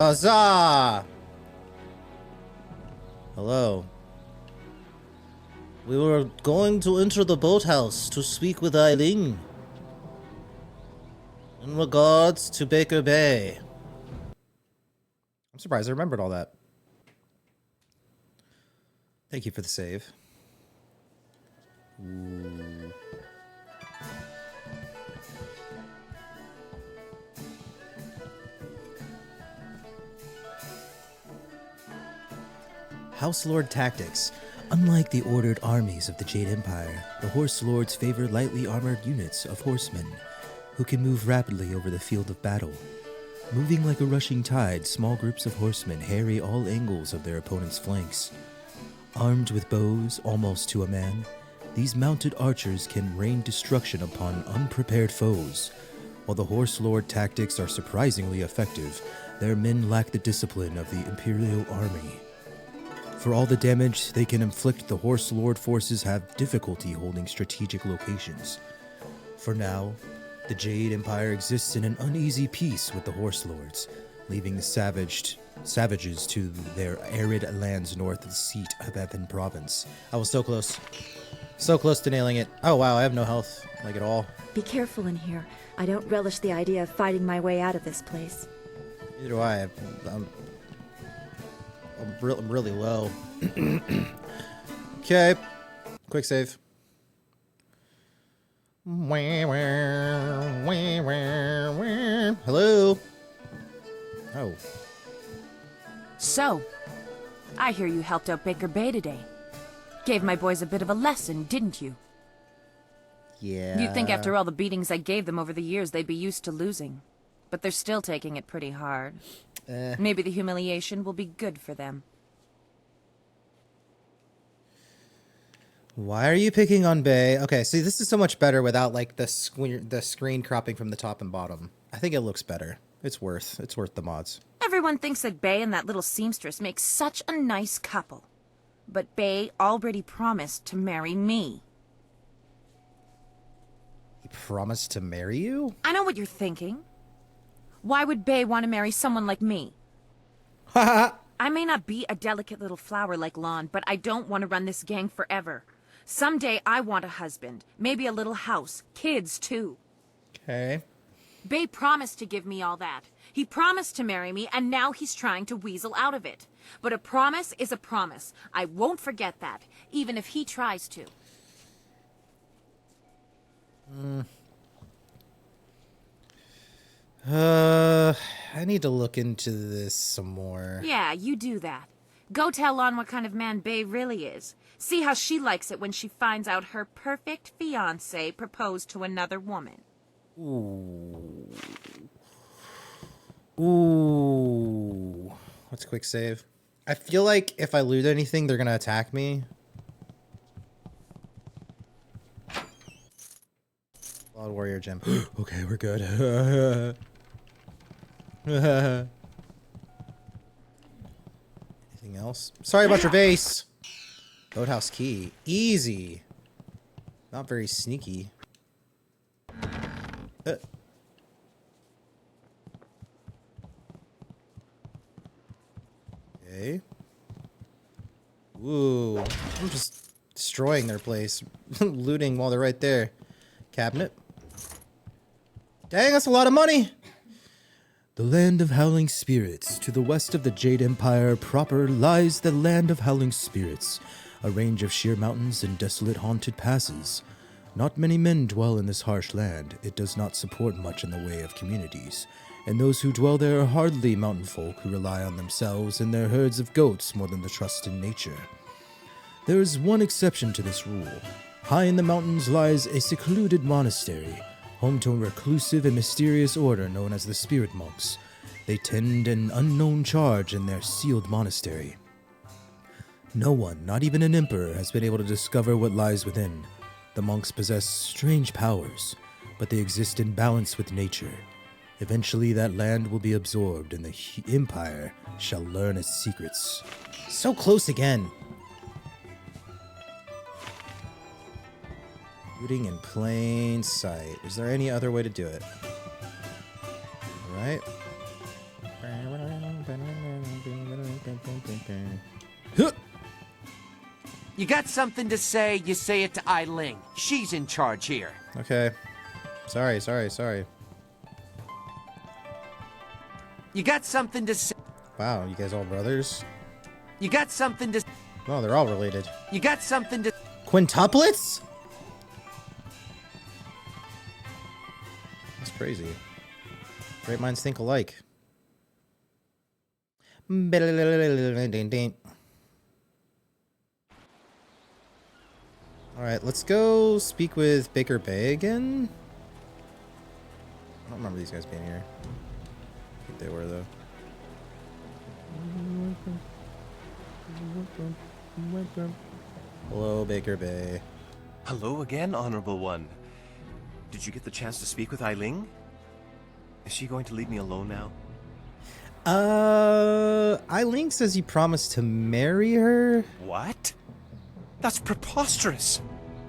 Huzzah! Hello. We were going to enter the boathouse to speak with Ling in regards to Baker Bay. I'm surprised I remembered all that. Thank you for the save. Ooh. House Lord tactics. Unlike the ordered armies of the Jade Empire, the Horse Lords favor lightly armored units of horsemen who can move rapidly over the field of battle. Moving like a rushing tide, small groups of horsemen harry all angles of their opponent's flanks. Armed with bows almost to a man, these mounted archers can rain destruction upon unprepared foes. While the Horse Lord tactics are surprisingly effective, their men lack the discipline of the Imperial Army. For all the damage they can inflict, the Horse Lord forces have difficulty holding strategic locations. For now, the Jade Empire exists in an uneasy peace with the Horse Lords, leaving the savages to their arid lands north of the seat of Evan Province. I was so close. So close to nailing it. Oh wow, I have no health, like at all. Be careful in here. I don't relish the idea of fighting my way out of this place. Neither do I. I'm really low. Okay. Quick save. Hello? Oh. So, I hear you helped out Baker Bay today. Gave my boys a bit of a lesson, didn't you? Yeah. You'd think after all the beatings I gave them over the years they'd be used to losing. But they're still taking it pretty hard. Maybe the humiliation will be good for them. Why are you picking on Bay? Okay, see, this is so much better without like the screen cropping from the top and bottom. I think it looks better. It's worth the mods. Everyone thinks that Bay and that little seamstress make such a nice couple. But Bay already promised to marry me. He promised to marry you? I know what you're thinking. Why would Bay want to marry someone like me? I may not be a delicate little flower like Lon, but I don't want to run this gang forever. Someday I want a husband, maybe a little house, kids too. Okay. Bay promised to give me all that. He promised to marry me, and now he's trying to weasel out of it. But a promise is a promise. I won't forget that, even if he tries to. I need to look into this some more. Yeah, you do that. Go tell Lon what kind of man Bay really is. See how she likes it when she finds out her perfect fiancé proposed to another woman. Ooh. Ooh. Let's quick save. I feel like if I loot anything, they're gonna attack me. Blood Warrior Gem. Okay, we're good. Anything else? Sorry about your base. Boathouse key. Easy. Not very sneaky. Okay. Ooh. I'm just destroying their place. Looting while they're right there. Cabinet. Dang, that's a lot of money. The land of howling spirits. To the west of the Jade Empire proper lies the land of howling spirits, a range of sheer mountains and desolate haunted passes. Not many men dwell in this harsh land. It does not support much in the way of communities, and those who dwell there are hardly mountain folk who rely on themselves and their herds of goats more than the trust in nature. There is one exception to this rule. High in the mountains lies a secluded monastery, home to a reclusive and mysterious order known as the Spirit Monks. They tend an unknown charge in their sealed monastery. No one, not even an emperor, has been able to discover what lies within. The monks possess strange powers, but they exist in balance with nature. Eventually that land will be absorbed and the empire shall learn its secrets. So close again. Shooting in plain sight. Is there any other way to do it? Alright. You got something to say, you say it to Ling. She's in charge here. Okay. Sorry. You got something to say. Wow, you guys all brothers? You got something to. No, they're all related. You got something to. Quintuplets? That's crazy. Great minds think alike. Alright, let's go speak with Baker Bay again. I don't remember these guys being here. I think they were, though. Hello, Baker Bay. Hello again, Honorable One. Did you get the chance to speak with Ling? Is she going to leave me alone now? Ling says he promised to marry her. What? That's preposterous.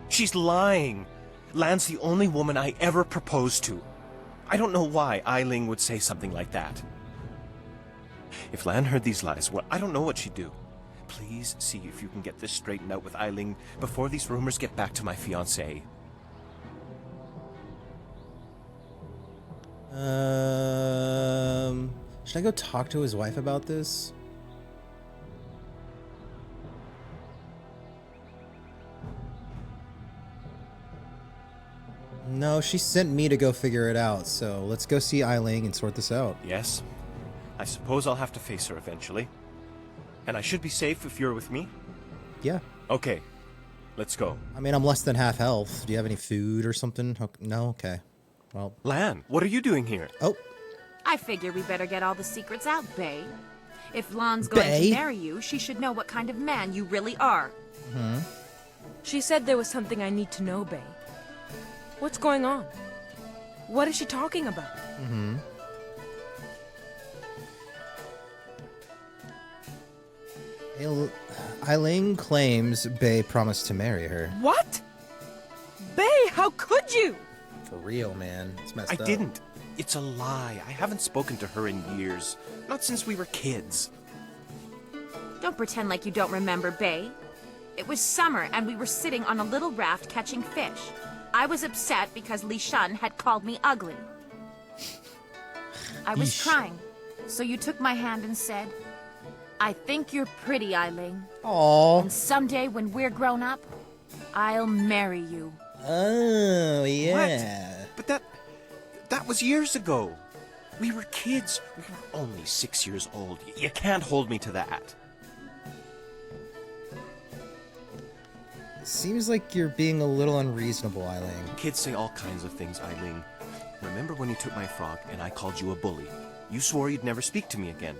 She's lying. Lan's the only woman I ever proposed to. I don't know why Ling would say something like that. If Lan heard these lies, well, I don't know what she'd do. Please see if you can get this straightened out with Ling before these rumors get back to my fiancée. Should I go talk to his wife about this? No, she sent me to go figure it out, so let's go see Ling and sort this out. Yes. I suppose I'll have to face her eventually. And I should be safe if you're with me? Yeah. Okay. Let's go. I mean, I'm less than half health. Do you have any food or something? No? Okay. Well. Lan, what are you doing here? Oh. I figure we better get all the secrets out, Bae. If Lan's going Bae? to marry you, she should know what kind of man you really are. Hmm. She said there was something I need to know, Bae. What's going on? What is she talking about? Mm-hmm. Ling claims Bae promised to marry her. What? Bae, how could you? For real, man. It's messed I up. didn't. It's a lie. I haven't spoken to her in years. Not since we were kids. Don't pretend like you don't remember, Bae. It was summer and we were sitting on a little raft catching fish. I was upset because Li Shun had called me ugly. I was Yeesh. crying, so you took my hand and said, I think you're pretty, Ling. Aww. And someday when we're grown up, I'll marry you. Oh, yeah. What? But that was years ago. We were kids. We were only 6 years old. You can't hold me to that. Seems like you're being a little unreasonable, Ling. Kids say all kinds of things, Ling. Remember when you took my frog and I called you a bully? You swore you'd never speak to me again.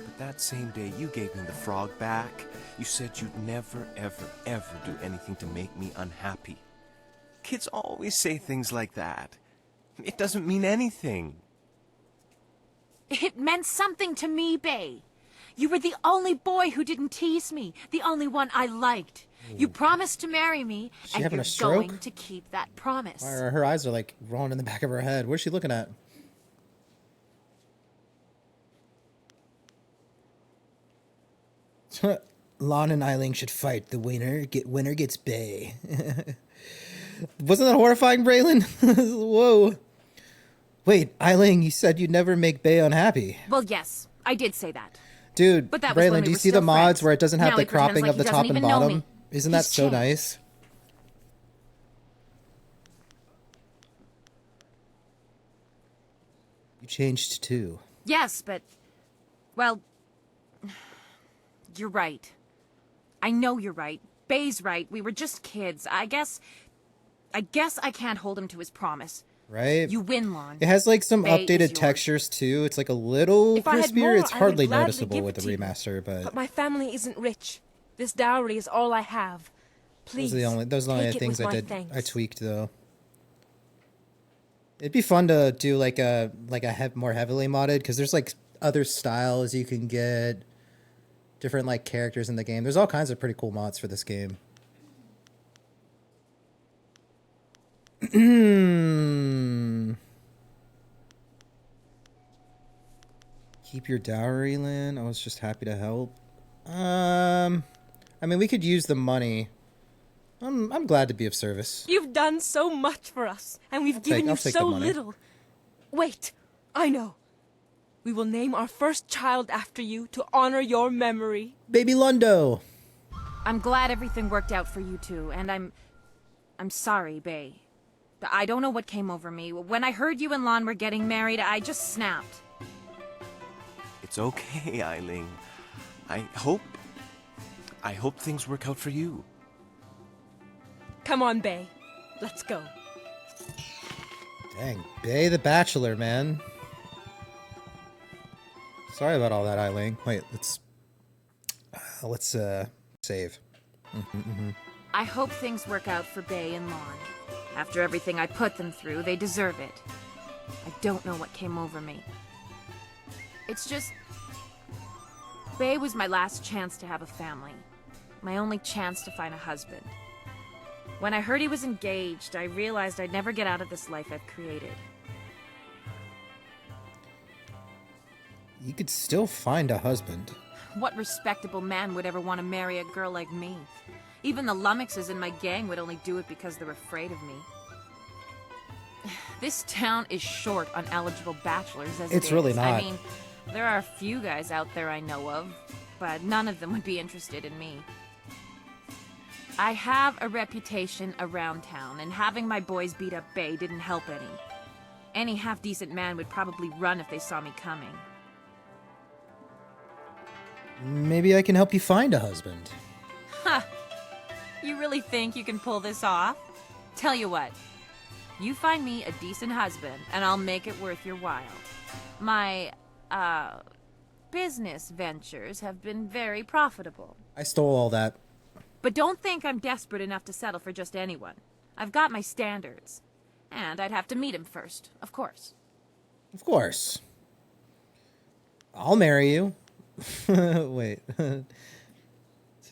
But that same day you gave me the frog back. You said you'd never, ever, ever do anything to make me unhappy. Kids always say things like that. It doesn't mean anything. It meant something to me, Bae. You were the only boy who didn't tease me, the only one I liked. You promised to marry me, She and having you're a stroke? going to keep that promise. Her eyes are like rolling in the back of her head. What's she looking at? Lon and Ling should fight. The winner gets Bae. Wasn't that horrifying, Braylon? Whoa. Wait, Ling, you said you'd never make Bae unhappy. Well, yes, I did say that. Dude, But that was when Braylon, we do you were see the still mods friends. where it doesn't have Now the he pretends cropping like of the he top doesn't and even know bottom? me. Isn't that He's so changed. nice? You changed too. Yes, but... Well... You're right. I know you're right. Bae's right. We were just kids. I guess I can't hold him to his promise. Right? You win, Lon. It has like some Bae is updated yours. textures too. It's like a little If I had crispier. more, It's I would hardly gladly noticeable give with it the to you. remaster, But but my family isn't rich. This dowry is all I have. Please, those are the only take it things with I my did. thanks. I tweaked though. It'd be fun to do like a more heavily modded because there's like other styles you can get, different like characters in the game. There's all kinds of pretty cool mods for this game. Keep your dowry, Lynn. I was just happy to help. I mean, we could use the money. I'm glad to be of service. You've done so much for us, and we've given you I'll take the so money. little. Wait, I know. We will name our first child after you to honor your memory. Baby Lundo. I'm glad everything worked out for you two, and I'm sorry, Bay. I don't know what came over me. When I heard you and Lon were getting married, I just snapped. It's okay, Ling. I hope things work out for you. Come on, Bay. Let's go. Dang, Bay the Bachelor, man. Sorry about all that, Ling. Wait, let's save. I hope things work out for Bay and Lon. After everything I put them through, they deserve it. I don't know what came over me. It's just... Bay was my last chance to have a family. My only chance to find a husband. When I heard he was engaged, I realized I'd never get out of this life I've created. You could still find a husband. What respectable man would ever want to marry a girl like me? Even the lummoxes in my gang would only do it because they're afraid of me. This town is short on eligible bachelors as it is. It's really not. I mean, there are a few guys out there I know of, but none of them would be interested in me. I have a reputation around town, and having my boys beat up Bay didn't help any. Any half-decent man would probably run if they saw me coming. Maybe I can help you find a husband. Ha! You really think you can pull this off? Tell you what, you find me a decent husband, and I'll make it worth your while. My, business ventures have been very profitable. I stole all that. But don't think I'm desperate enough to settle for just anyone. I've got my standards. And I'd have to meet him first, of course. Of course. I'll marry you. Wait.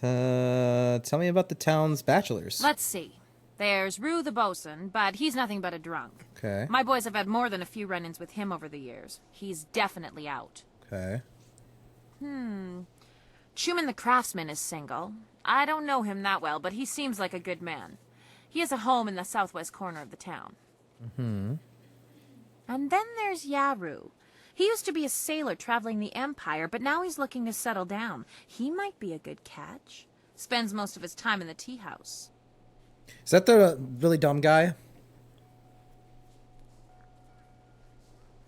Tell me about the town's bachelors. Let's see. There's Rue the bosun, but he's nothing but a drunk. Okay. My boys have had more than a few run-ins with him over the years. He's definitely out. Okay. Truman the craftsman is single. I don't know him that well, but he seems like a good man. He has a home in the southwest corner of the town. And then there's Yaru. He used to be a sailor traveling the Empire, but now he's looking to settle down. He might be a good catch. Spends most of his time in the tea house. Is that the really dumb guy?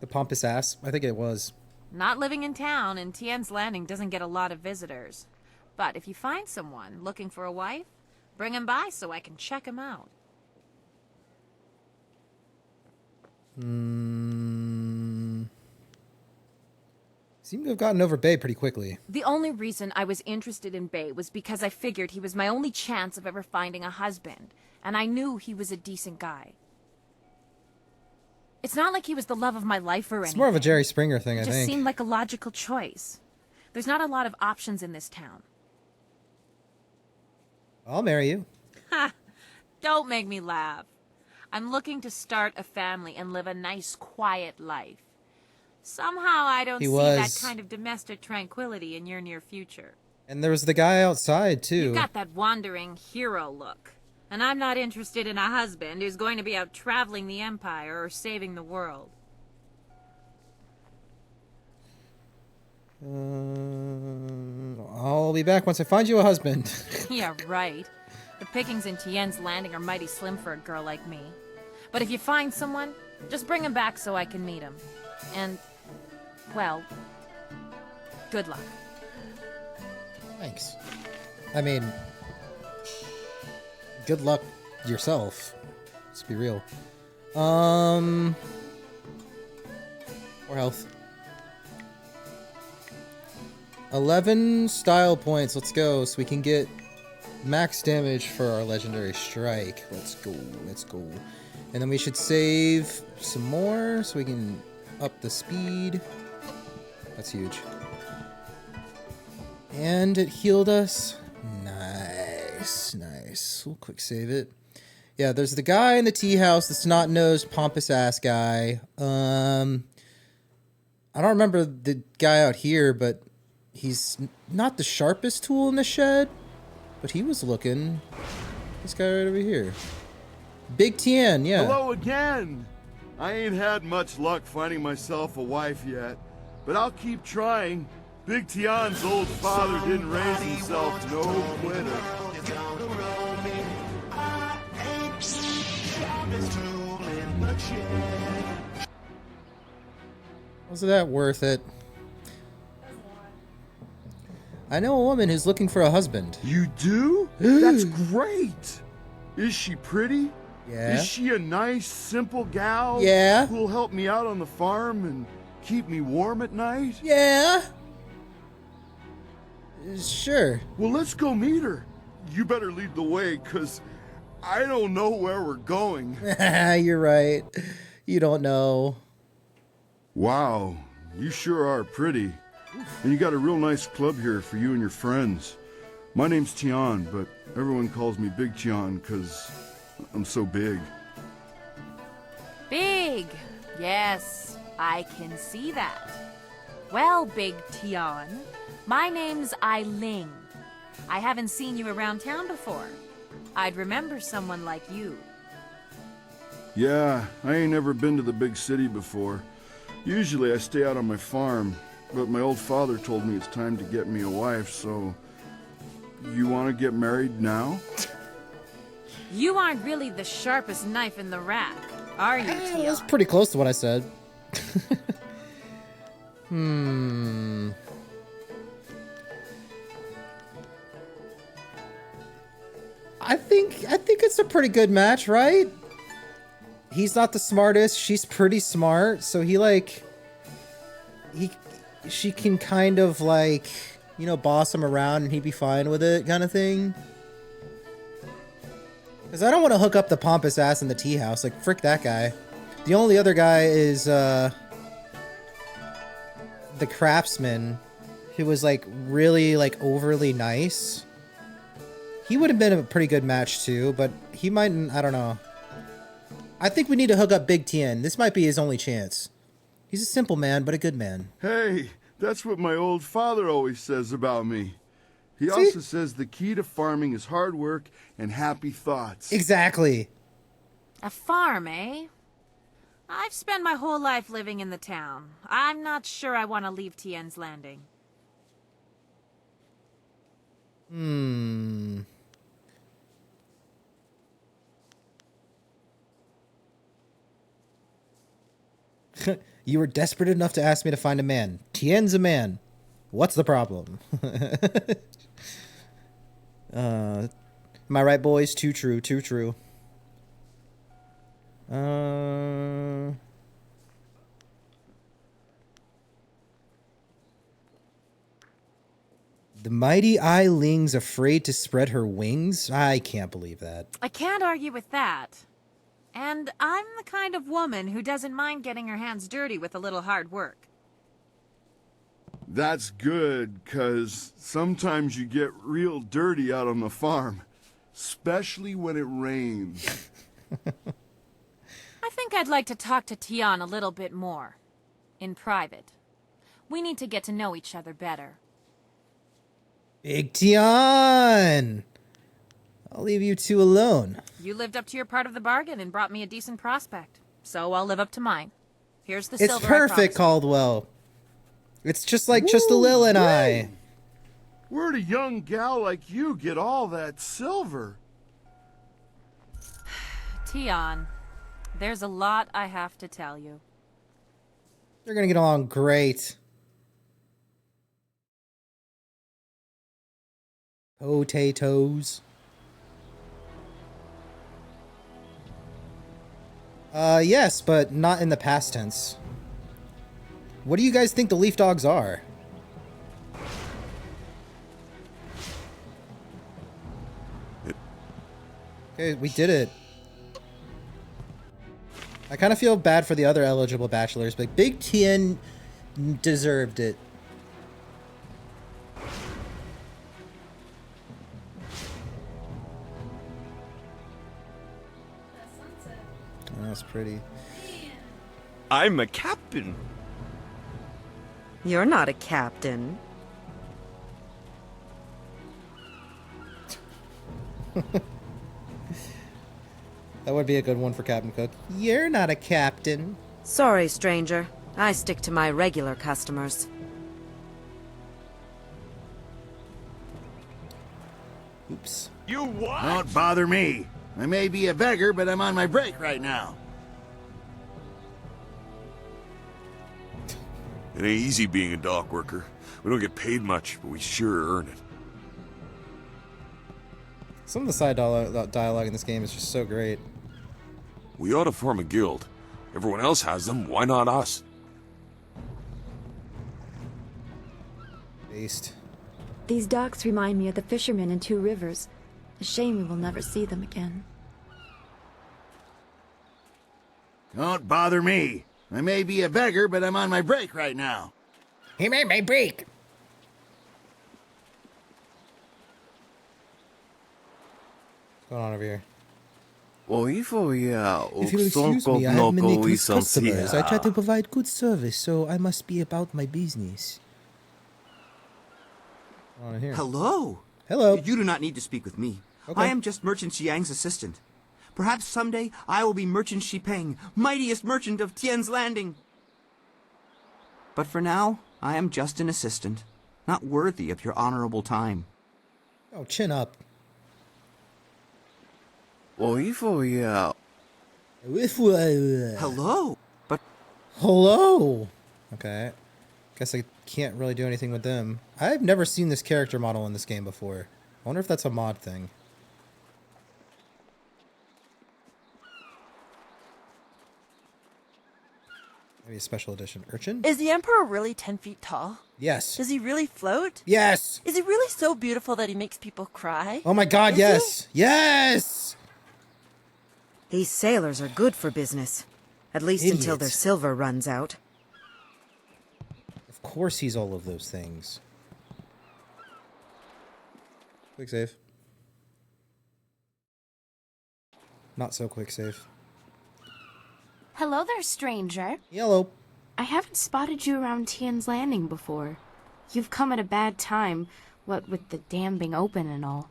The pompous ass? I think it was. Not living in town, and Tien's Landing doesn't get a lot of visitors. But if you find someone looking for a wife, bring him by so I can check him out. Seemed to have gotten over Bay pretty quickly. The only reason I was interested in Bay was because I figured he was my only chance of ever finding a husband, and I knew he was a decent guy. It's not like he was the love of my life or anything. It's more of a Jerry Springer thing, I It just think. seemed like a logical choice. There's not a lot of options in this town. I'll marry you. Ha! Don't make me laugh. I'm looking to start a family and live a nice, quiet life. Somehow I don't see that kind of domestic tranquility in your near future. And there was the guy outside, too. You've got that wandering hero look. And I'm not interested in a husband who's going to be out traveling the Empire or saving the world. I'll be back once I find you a husband. Yeah, right. The pickings in Tien's Landing are mighty slim for a girl like me. But if you find someone, just bring him back so I can meet him. And, well, good luck. Thanks. I mean, good luck yourself. Let's be real. More health. 11 style points. Let's go. So we can get max damage for our legendary strike. Let's go. Let's go. And then we should save some more so we can up the speed. That's huge. And it healed us. Nice. Nice. We'll quick save it. Yeah, there's the guy in the tea house, the snot-nosed, pompous-ass guy. I don't remember the guy out here, but he's not the sharpest tool in the shed. But he was looking. This guy right over here. Big Tien, yeah. Hello again. I ain't had much luck finding myself a wife yet, but I'll keep trying. Big Tian's old father didn't raise himself no quitter. Wasn't that worth it? I know a woman who's looking for a husband. You do? That's great. Is she pretty? Yeah. Is she a nice, simple gal? Yeah. Who'll help me out on the farm and keep me warm at night? Yeah. Sure. Well, let's go meet her. You better lead the way, 'cause I don't know where we're going. You're right. You don't know. Wow, you sure are pretty. And you got a real nice club here for you and your friends. My name's Tian, but everyone calls me Big Tian 'cause I'm so big. Big! Yes, I can see that. Well, Big Tian, my name's Ling. I haven't seen you around town before. I'd remember someone like you. Yeah, I ain't never been to the big city before. Usually I stay out on my farm, but my old father told me it's time to get me a wife, so... You want to get married now? You aren't really the sharpest knife in the rack, are you, Tian? That's pretty close to what I said. I think it's a pretty good match, right? He's not the smartest. She's pretty smart, so she can kind of like, you know, boss him around and he'd be fine with it, kind of thing. Because I don't want to hook up the pompous ass in the tea house. Like, frick that guy. The only other guy is the craftsman, who was like really like overly nice. He would have been a pretty good match too, but he mightn't. I don't know. I think we need to hook up Big Tien. This might be his only chance. He's a simple man, but a good man. Hey, that's what my old father always says about me. He also says the key to farming is hard work and happy thoughts. Exactly. A farm, eh? I've spent my whole life living in the town. I'm not sure I want to leave Tien's Landing. You were desperate enough to ask me to find a man. Tien's a man. What's the problem? Am I right, boys? Too true, too true. The mighty Ling's afraid to spread her wings? I can't believe that. I can't argue with that. And I'm the kind of woman who doesn't mind getting her hands dirty with a little hard work. That's good, 'cause sometimes you get real dirty out on the farm, especially when it rains. I think I'd like to talk to Tian a little bit more. In private. We need to get to know each other better. Big Tian! I'll leave you two alone. You lived up to your part of the bargain and brought me a decent prospect. So I'll live up to mine. Here's the silver. It's perfect, Caldwell. It's just like just a Lil and I. Where'd a young gal like you get all that silver? Tian, there's a lot I have to tell you. They're gonna get along great. Potatoes. Yes, but not in the past tense. What do you guys think the leaf dogs are? Okay, we did it. I kind of feel bad for the other eligible bachelors, but Big Tien deserved it. Oh, that's pretty. I'm a captain. You're not a captain. That would be a good one for Captain Cook. You're not a captain. Sorry, stranger. I stick to my regular customers. Oops. You what? Don't bother me. I may be a beggar, but I'm on my break right now. It ain't easy being a dock worker. We don't get paid much, but we sure earn it. Some of the side dialogue in this game is just so great. We ought to form a guild. Everyone else has them, why not us? Based. These docks remind me of the fishermen in Two Rivers. A shame we will never see them again. Don't bother me. I may be a beggar, but I'm on my break right now. He made my break. What's going on over here? If If you'll excuse me, I have many good customers. I try to provide good service, so I must be about my business. What's going on in here? Hello. Hello. You do not need to speak with me. Okay. I am just Merchant Xiang's assistant. Perhaps someday I will be Merchant Xipeng, mightiest merchant of Tian's Landing. But for now, I am just an assistant, not worthy of your honorable time. Oh, chin up. Hello. But Hello. Okay. Guess I can't really do anything with them. I've never seen this character model in this game before. I wonder if that's a mod thing. Maybe a special edition. Urchin? Is the Emperor really 10 feet tall? Yes. Does he really float? Yes. Is he really so beautiful that he makes people cry? Oh my god, Is yes. Yes. These sailors are good for business. At least until their Idiots. silver runs out. Of course he's all of those things. Quick save. Not so quick save. Hello there, stranger. Yellow. I haven't spotted you around Tian's Landing before. You've come at a bad time, what with the dam being open and all.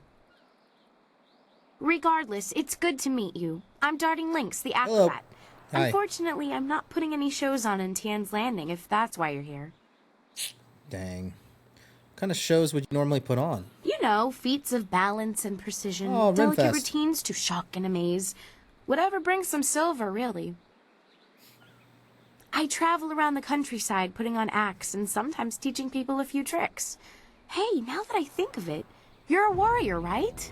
Regardless, it's good to meet you. I'm Darting Lynx, the acrobat. Hi. Unfortunately, I'm not putting any shows on in Tian's Landing, if that's why you're here. Dang. What kind of shows would you normally put on? You know, feats of balance and precision, Oh, delicate Rimfest. routines to shock and amaze. Whatever brings some silver, really. I travel around the countryside putting on acts and sometimes teaching people a few tricks. Hey, now that I think of it, you're a warrior, right?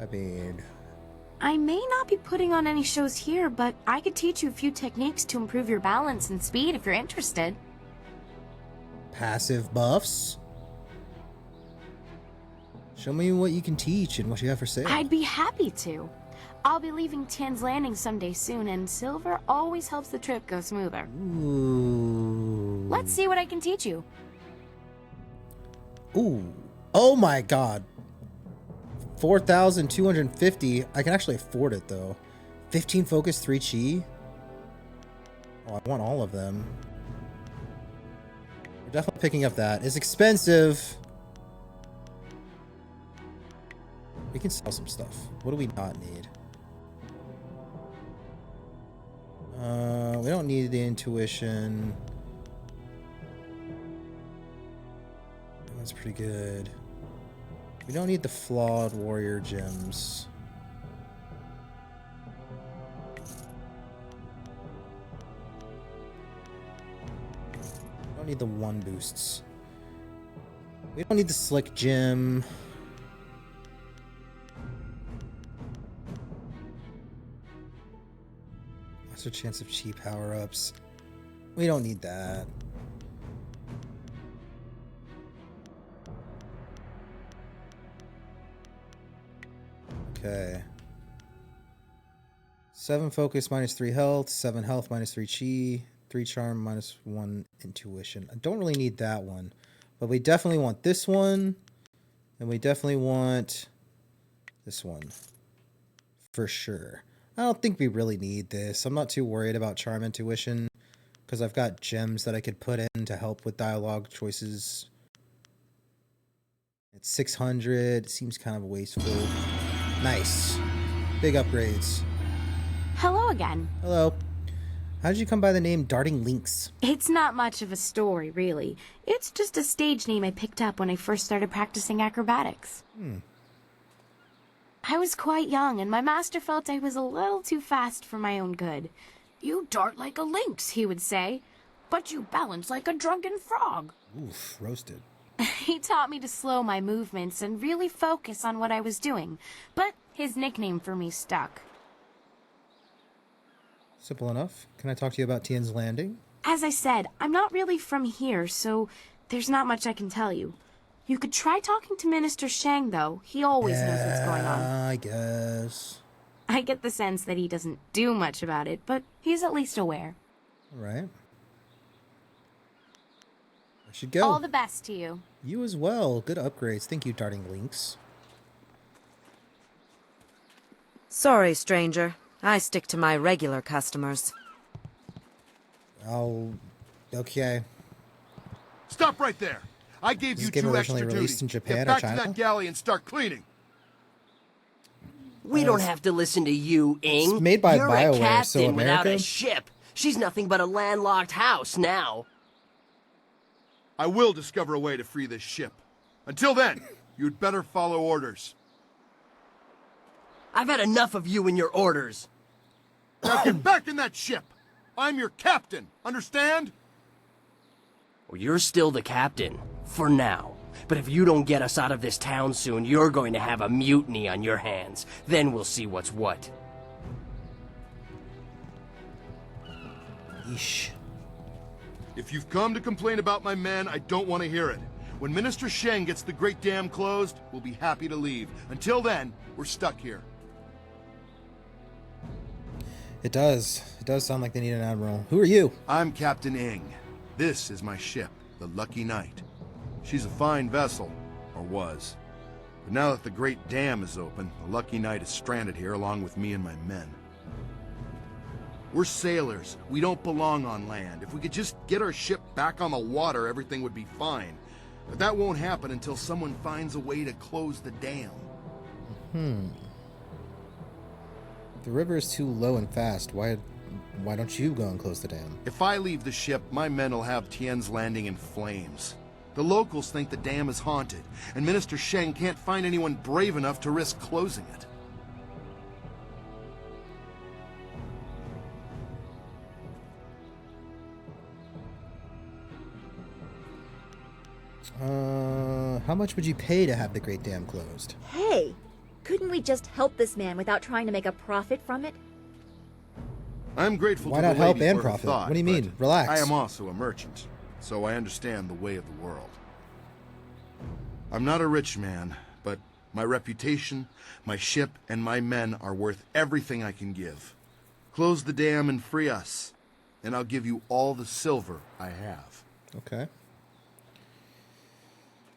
I mean... I may not be putting on any shows here, but I could teach you a few techniques to improve your balance and speed if you're interested. Passive buffs? Show me what you can teach and what you have for sale. I'd be happy to. I'll be leaving Tian's Landing someday soon, and silver always helps the trip go smoother. Ooh. Let's see what I can teach you. Ooh. Oh my god. 4,250. I can actually afford it though. 15 focus, 3 chi. Oh, I want all of them. We're definitely picking up that. It's expensive. We can sell some stuff. What do we not need? We don't need the intuition. That's pretty good. We don't need the flawed warrior gems. We don't need the 1 boosts. We don't need the slick gem. What's our chance of cheap power-ups? We don't need that. Okay. 7 focus minus 3 health, 7 health minus 3 chi, 3 charm minus 1 intuition. I don't really need that one, but we definitely want this one, and we definitely want this one for sure. I don't think we really need this. I'm not too worried about charm intuition because I've got gems that I could put in to help with dialogue choices. It's 600. Seems kind of wasteful. Nice. Big upgrades. Hello again. Hello. How did you come by the name Darting Lynx? It's not much of a story, really. It's just a stage name I picked up when I first started practicing acrobatics. I was quite young, and my master felt I was a little too fast for my own good. You dart like a lynx, he would say, but you balance like a drunken frog. Oof, roasted. He taught me to slow my movements and really focus on what I was doing, but his nickname for me stuck. Simple enough. Can I talk to you about Tien's Landing? As I said, I'm not really from here, so there's not much I can tell you. You could try talking to Minister Shang, though. He always knows what's going on. I guess. I get the sense that he doesn't do much about it, but he's at least aware. All right. I should go. All the best to you. You as well. Good upgrades. Thank you, Darting Lynx. Sorry, stranger. I stick to my regular customers. Okay. Stop right there. I gave This you game 2 originally extra released duties. in Japan Get or back China? to that galley and start cleaning. We don't have to listen to you, Ing. It's made by You're BioWare, a captain so without a America? ship. She's nothing but a landlocked house now. I will discover a way to free this ship. Until then, you'd better follow orders. I've had enough of you and your orders. Now get back in that ship. I'm your captain. Understand? Well, you're still the captain. For now. But if you don't get us out of this town soon, you're going to have a mutiny on your hands. Then we'll see what's what. Yeesh. If you've come to complain about my men, I don't want to hear it. When Minister Sheng gets the Great Dam closed, we'll be happy to leave. Until then, we're stuck here. It does. It does sound like they need an admiral. Who are you? I'm Captain Ing. This is my ship, the Lucky Knight. She's a fine vessel, or was. But now that the Great Dam is open, the Lucky Knight is stranded here along with me and my men. We're sailors. We don't belong on land. If we could just get our ship back on the water, everything would be fine. But that won't happen until someone finds a way to close the dam. The river is too low and fast. Why don't you go and close the dam? If I leave the ship, my men will have Tien's Landing in flames. The locals think the dam is haunted, and Minister Sheng can't find anyone brave enough to risk closing it. How much would you pay to have the Great Dam closed? Hey, couldn't we just help this man without trying to make a profit from it? I'm grateful Why to not the help lady and for her profit? thought, What do you mean? but Relax. I am also a merchant, so I understand the way of the world. I'm not a rich man, but my reputation, my ship, and my men are worth everything I can give. Close the dam and free us, and I'll give you all the silver I have. Okay.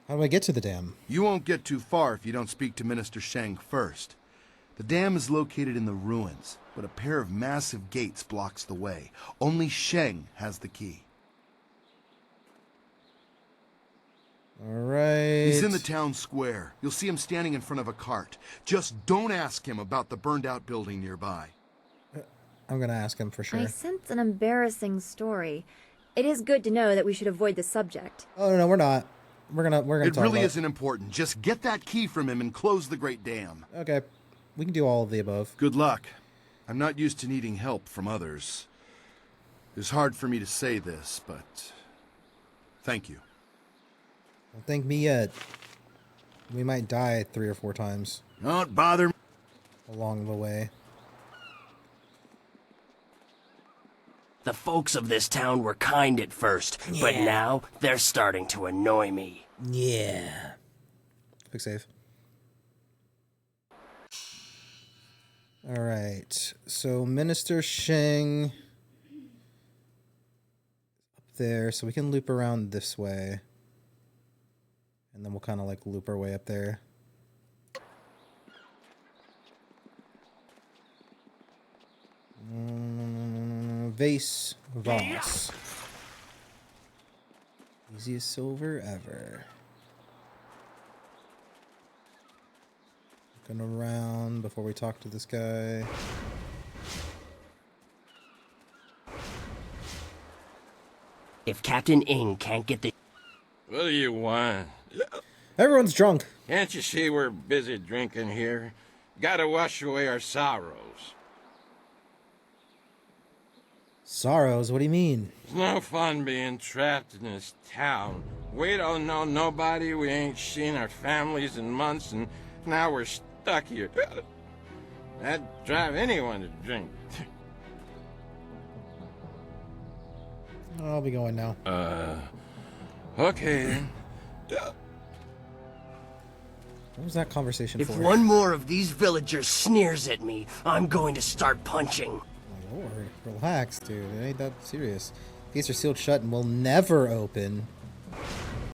How do I get to the dam? You won't get too far if you don't speak to Minister Sheng first. The dam is located in the ruins, but a pair of massive gates blocks the way. Only Sheng has the key. All right. He's in the town square. You'll see him standing in front of a cart. Just don't ask him about the burned-out building nearby. I'm gonna ask him for sure. I sense an embarrassing story. It is good to know that we should avoid the subject. Oh no, we're not. We're gonna It talk really about... isn't important. Just get that key from him and close the Great Dam. Okay. We can do all of the above. Good luck. I'm not used to needing help from others. It's hard for me to say this, but thank you. Don't thank me yet. We might die 3 or 4 times. Don't bother me. Along the way. The folks of this town were kind at first, but now they're starting to annoy me. Yeah. Quick save. Alright. So Minister Sheng up there, so we can loop around this way. And then we'll kind of like loop our way up there. Vase Voss. Easiest silver ever. Looking around before we talk to this guy. If Captain Ing can't get the... What do you want? Everyone's drunk. Can't you see we're busy drinking here? Gotta wash away our sorrows. Sorrows? What do you mean? It's no fun being trapped in this town. We don't know nobody, we ain't seen our families in months, and now we're stuck here. That'd drive anyone to drink. I'll be going now. Okay then. What was that conversation If for? one more of these villagers sneers at me, I'm going to start punching. My lord, relax, dude. It ain't that serious. Gates are sealed shut and will never open.